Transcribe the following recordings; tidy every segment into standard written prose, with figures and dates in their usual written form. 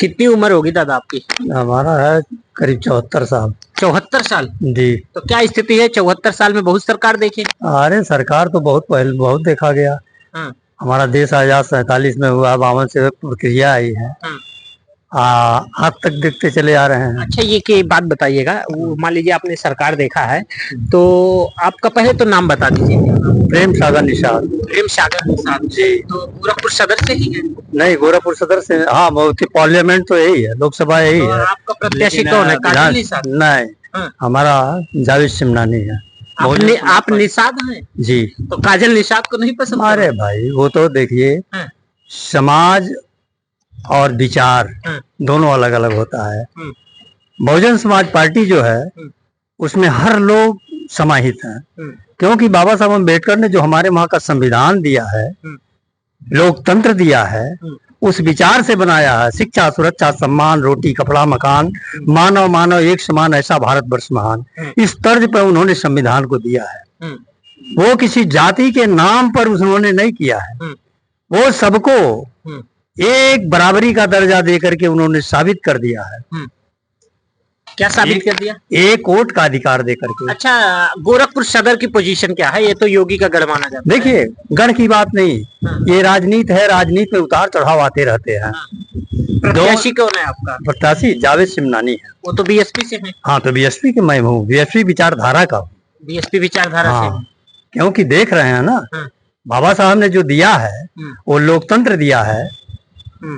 कितनी उम्र होगी दादा आपकी? हमारा है करीब 74 साल। 74 साल? जी। तो क्या स्थिति है? 74 साल में बहुत सरकार देखी। अरे सरकार तो बहुत पहले बहुत देखा गया। हाँ, हमारा देश आजाद 47 में हुआ, 52 से प्रक्रिया आई है। हाँ। आज तक देखते चले आ रहे हैं। अच्छा, ये की बात बताइएगा, मान लीजिए आपने सरकार देखा है, तो आपका पहले तो नाम बता दीजिए। प्रेम सागर निषाद। प्रेम सागर निषाद जी। तो गोरखपुर सदर से ही है? नहीं, गोरखपुर सदर से। हाँ, बहुत ही पार्लियामेंट तो यही है, लोकसभा यही तो है। आपका प्रत्याशी कौन है? काजल निषाद? नहीं, हाँ। हमारा जावेद सिमनानी है। आप निषाद हैं? जी। तो काजल निषाद को नहीं पसंद? अरे भाई, वो तो देखिए, हाँ। समाज और विचार हाँ। दोनों अलग अलग होता है। बहुजन समाज पार्टी जो है उसमें हर लोग समाहित हैं, क्योंकि बाबा साहब अम्बेडकर ने जो हमारे वहाँ का संविधान दिया है, लोकतंत्र दिया है, उस विचार से बनाया है। शिक्षा, सुरक्षा, सम्मान, रोटी, कपड़ा, मकान, मानव मानव एक समान, ऐसा भारतवर्ष महान, इस तर्ज पर उन्होंने संविधान को दिया है। वो किसी जाति के नाम पर उन्होंने नहीं किया है, वो सबको एक बराबरी का दर्जा दे करके उन्होंने साबित कर दिया है। क्या साबित कर दिया? एक वोट का अधिकार दे करके। अच्छा, गोरखपुर सदर की पोजीशन क्या है? ये तो योगी का गढ़ माना जाता है। देखिए, गढ़ की बात नहीं, ये राजनीति है। राजनीति में उतार चढ़ाव आते रहते हैं। प्रत्याशी कौन है आपका? प्रत्याशी जावेद सिमनानी है। वो तो बीएसपी से है। हाँ, तो बीएसपी के मैं हूँ, बीएसपी विचारधारा का। बीएसपी विचारधारा हाँ, से। क्योंकि देख रहे हैं ना, बाबा साहब ने जो दिया है वो लोकतंत्र दिया है।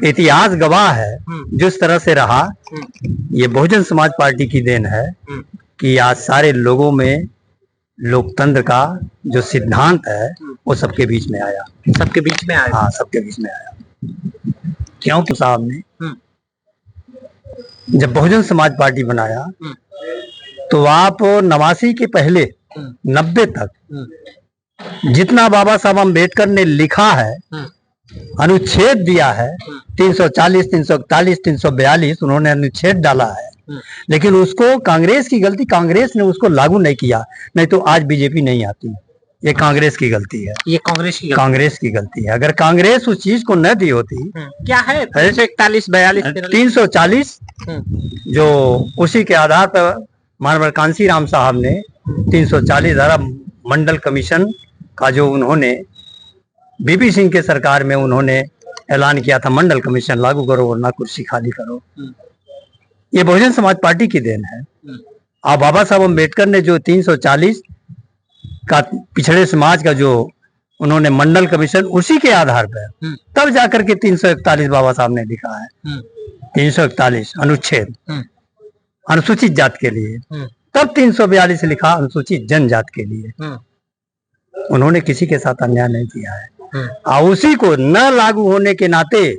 इतिहास गवाह है जिस तरह से रहा। ये बहुजन समाज पार्टी की देन है कि आज सारे लोगों में लोकतंत्र का जो सिद्धांत है वो सबके बीच में आया। सबके बीच में आया? हाँ, सबके बीच में आया। क्योंकि साहब ने जब बहुजन समाज पार्टी बनाया तो आप 89 के पहले 90 तक जितना बाबा साहब अम्बेडकर ने लिखा है, अनुच्छेद दिया है, 340, 341, 342 उन्होंने अनुच्छेद डाला है, लेकिन उसको कांग्रेस की गलती, कांग्रेस ने उसको लागू नहीं किया। नहीं तो आज बीजेपी नहीं आती। ये कांग्रेस की गलती है। ये कांग्रेस की गलती है। अगर कांग्रेस उस चीज को न दी होती। क्या है 341, 42, 340 जो उसी के आधार पर मानवर कांसी राम साहब ने 340 धारा मंडल कमीशन का जो उन्होंने बीपी सिंह के सरकार में उन्होंने ऐलान किया था, मंडल कमीशन लागू करो वरना कुर्सी खाली करो। ये बहुजन समाज पार्टी की देन है। और बाबा साहब अम्बेडकर ने जो 340 का पिछड़े समाज का जो उन्होंने मंडल कमीशन, उसी के आधार पर तब जाकर के 341 बाबा साहब ने लिखा है। 341 अनुच्छेद अनुसूचित जात के लिए, तब 342 लिखा अनुसूचित जनजात के लिए। उन्होंने किसी के साथ अन्याय नहीं किया है। और उसी को न लागू होने के नाते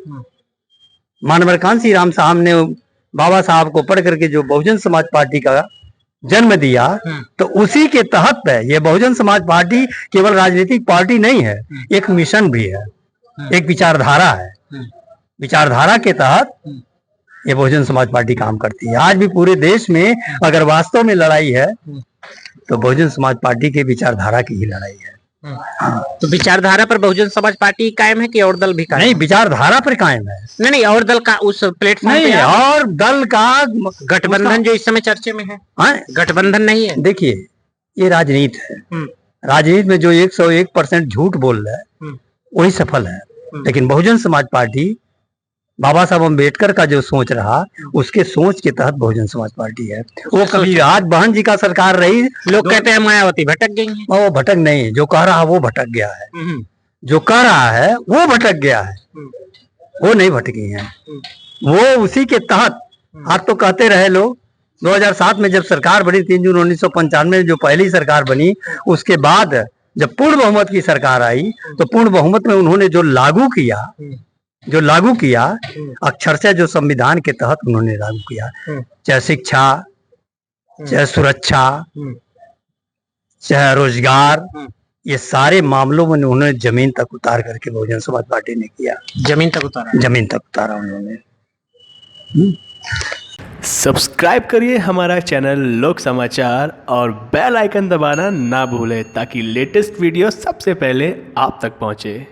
मानवर कांसी राम साहब ने बाबा साहब को पढ़ करके जो बहुजन समाज पार्टी का जन्म दिया, तो उसी के तहत पे ये बहुजन समाज पार्टी केवल राजनीतिक पार्टी नहीं है, एक मिशन भी है, एक विचारधारा है। विचारधारा के तहत ये बहुजन समाज पार्टी काम करती है। आज भी पूरे देश में अगर वास्तव में लड़ाई है तो बहुजन समाज पार्टी के विचारधारा की ही लड़ाई है। तो विचारधारा पर बहुजन समाज पार्टी कायम है कि और दल भी कायम? नहीं, विचारधारा पर कायम है। नहीं, और दल का उस प्लेटफॉर्म नहीं, और दल का गठबंधन जो इस समय चर्चे में है। गठबंधन नहीं है। देखिए, ये राजनीति है। राजनीति में जो 101% झूठ बोल रहा है वही सफल है। लेकिन बहुजन समाज पार्टी बाबा साहब अम्बेडकर का जो सोच रहा, उसके सोच के तहत बहुजन समाज पार्टी है। वो कभी आज बहन जी का सरकार रही, लोग कहते हैं मायावती भटक गई है। वो भटक नहीं, जो कह रहा वो भटक गया है। जो कह रहा है वो भटक गया है, वो नहीं भटकी है। वो उसी के तहत आज तो कहते रहे लोग। 2007 में जब सरकार बनी, 3 जून 1995 में जो पहली सरकार बनी, उसके बाद जब पूर्ण बहुमत की सरकार आई तो पूर्ण बहुमत में उन्होंने जो लागू किया अक्षरशः जो संविधान के तहत उन्होंने लागू किया, चाहे शिक्षा, चाहे सुरक्षा, चाहे रोजगार, ये सारे मामलों में उन्होंने जमीन तक उतार करके बहुजन समाज पार्टी ने किया। जमीन तक उतारा उन्होंने। सब्सक्राइब करिए हमारा चैनल लोक समाचार और बेल आइकन दबाना ना भूलें ताकि लेटेस्ट वीडियो सबसे पहले आप तक पहुंचे।